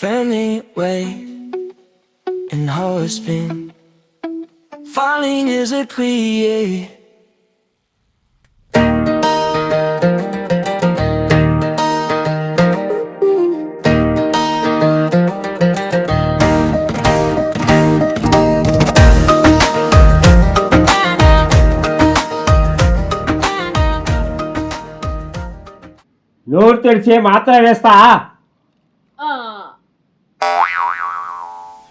friendly way and how it's been. Falling is a cliche. నోరు తెరిచి మాత్రం వేస్తా.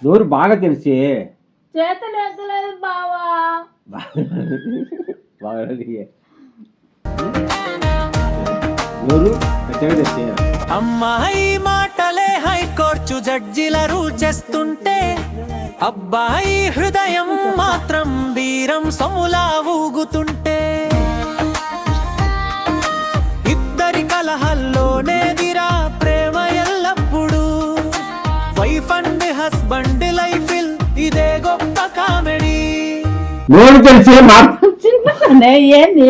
నోరు బాగా తెరిచి చేతులు ఎత్తలేదు బావా. నోరు పెద్దగా తెరిచి. అమ్మాయి మాటలే హైకోర్టు జడ్జిల రూల్ చేస్తుంటే అబ్బాయి హృదయం మాత్రం వీరం సములా ఊగుతుంటే ఇద్దరి కలహల్లోనే దిరా ప్రేమ ఎల్లప్పుడు. వైఫ్ అండ్ హస్బెండ్ లైఫ్ ఇదే గొప్ప కామెడీ. నోరు తెరిచి ఏంది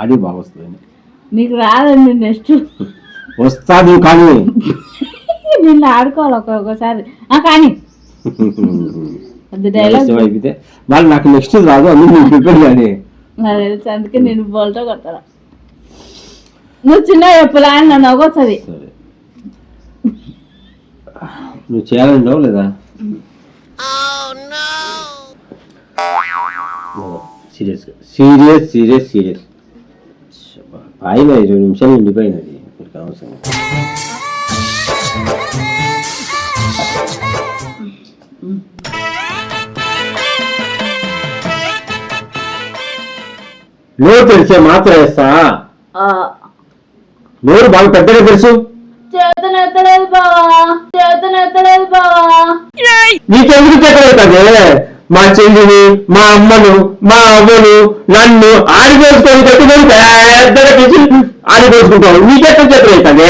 ఆడి బాగా వస్తుంది. నీకు రాదండి నెక్స్ట్ వస్తాది కానీ నిన్ను ఆడుకోవాలి ఒక్కొక్కసారి కానీ డైలాగ్ అయిపోతే వాళ్ళు నాకు నెక్స్ట్ రాదు అందుకు నేను ప్రిపేర్ కానీ నాకు తెలుసు అందుకే నేను బోల్తో కొడతాను. నువ్వు చిన్న చెప్పులా అని నన్ను నవ్వొస్తుంది. సరే నువ్వు చేయాలంటావు లేదా? సీరియస్గా సీరియస్ సీరియస్ సీరియస్ ఆయన 20 నిమిషాలు ఉండిపోయినది మీకు అవసరం. నోరు తెరిచే మాత్రం వేస్తా. నోరు బాగా పెద్దగా తెలుసు. చేతనెత్తలేదు బావా, చేతనెత్తలేదు బావా. నీకెందుకు చేతనవుతుంది? మా చెల్లిని, మా అమ్మను, మా అవ్వను, నన్ను ఆడిపోసుకొని కట్టుకొని పెద్దగా తెచ్చి ఆడిపోసుకుంటావు. నీకెక్కడ చేతనవుతుంది?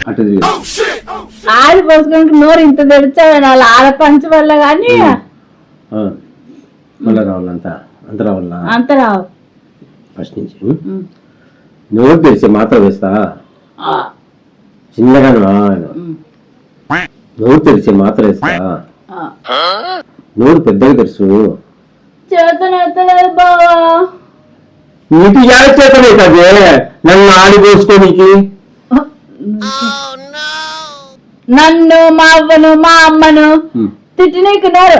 అటు ఆడి పోసుకుంటే నోరు ఇంత తెరిచావు వాళ్ళ ఆడ పంచ వల్ల కానీ మళ్ళీ రావాలంతా అంత రావాలా? అంత రావు. ఫస్ట్ నుంచి నోరు తెరిచి మాత్రం వేస్తా. చిన్నగా నోరు తెరిచి మాత్రం వేస్తా. నోరు పెద్దగా తెలుసు. చేతనెత్తలేదు బావా. నీకు ఎలా చేతనవుతుంది? నన్ను ఆడిపోసుకోనికి నన్ను, మా అవ్వను, మా అమ్మను తిట్టి నీకు నోరు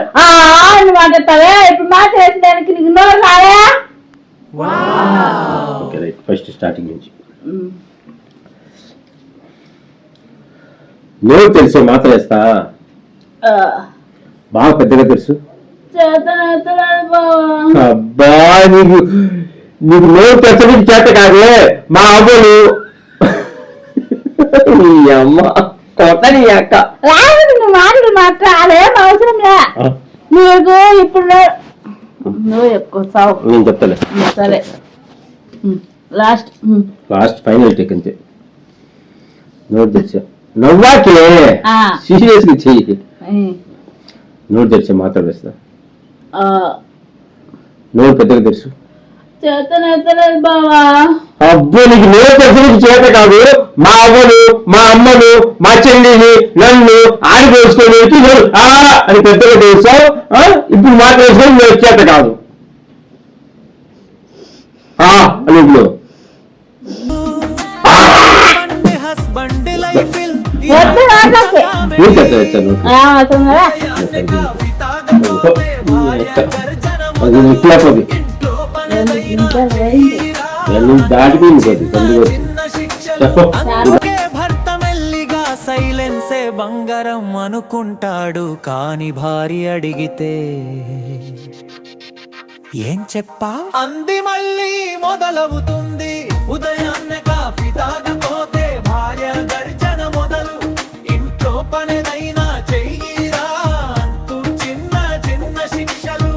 అని మాట్లాడతావే. ఇప్పుడు మాట్లాడేసడానికి నీకు నోరు రావా? Okay right. ఫస్ట్ స్టార్టింగ్ నుంచి నోరు తెలిసే మాత్రం వేస్తా. బాగా పెద్దగా తెలుసు. చేతనెత్తలేదు బావా. అబ్బా నీకు నీకు నోరు తెచ్చడానికి చేత కాదే. మా అవ్వలు నీ అమ్మ కొత్త నీ అక్క రాదు. నువ్వు మాట్లాడు అదేం అవసరం లే. నీకు ఇప్పుడు నువ్వు ఎక్కువ సావు. నేను చెప్తాలే. సరే లాస్ట్ లాస్ట్ ఫైనల్ టేక్ అంతే. నోట్ తెచ్చా నవ్వాకే సీరియస్ గా చెయ్యి. నోట్ తెచ్చా మాత్రం వేస్తా. నోరు పెద్దగా తెలుసు. చేతనెత్తలేదు బావా. అబ్బో నీకు నోరు తెచ్చడానికి చేత కాదు. మా అవ్వను, మా అమ్మను, మా చెల్లిని, నన్ను ఆడిపోసుకొని అని పెద్దగా తెలుసావు. ఇప్పుడు మాత్రం వేసుకొని నువ్వు చేత కాదు అని ఇప్పుడు దాటిపోయింది భర్త మెల్లిగా సైలెన్సే బంగారం అనుకుంటాడు. కాని భార్య అడిగితే ఏం చెప్పా అంది మళ్ళీ మొదలవుతుంది. ఉదయాన్నే కాఫీ తాగపోతే భార్య గర్జన మొదలు. ఇంట్లో పనిదైనా చెయ్యిరా అంటూ చిన్న చిన్న శిక్షలు.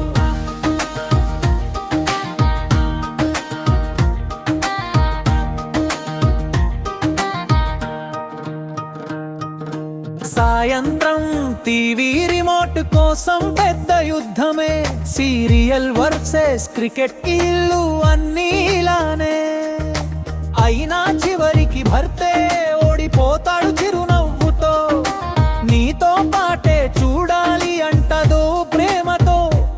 సాయంత్రం టీవీ రిమోట్ కోసం పెద్ద యుద్ధమే, సీరియల్ వర్సెస్ క్రికెట్, ఇల్లు అన్నీ ఇలానే. అయినా చివరికి భర్తే ఓడిపోతాడు చిరునవ్వుతో, నీతో పాటే చూడాలి అంటదో ప్రేమతో.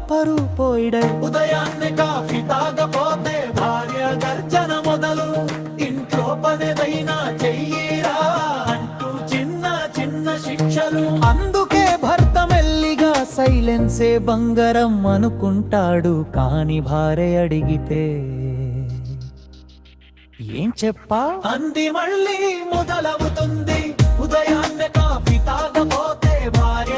పరువు పోయిడే ఉదయాన్నే కాఫీ తాగపోతే భార్య గర్జన మొదలు, ఇంట్లో పనేదైనా చెయ్యిరా అంటూ చిన్న చిన్న శిక్షలు. అందుకే భర్త మెల్లిగా సైలెన్సే బంగారం అనుకుంటాడు, కాని భార్య అడిగితే ఏం చెప్పా అంది మళ్ళీ మొదలవుతుంది. ఉదయాన్నే కాఫీ తాగపోతే భార్య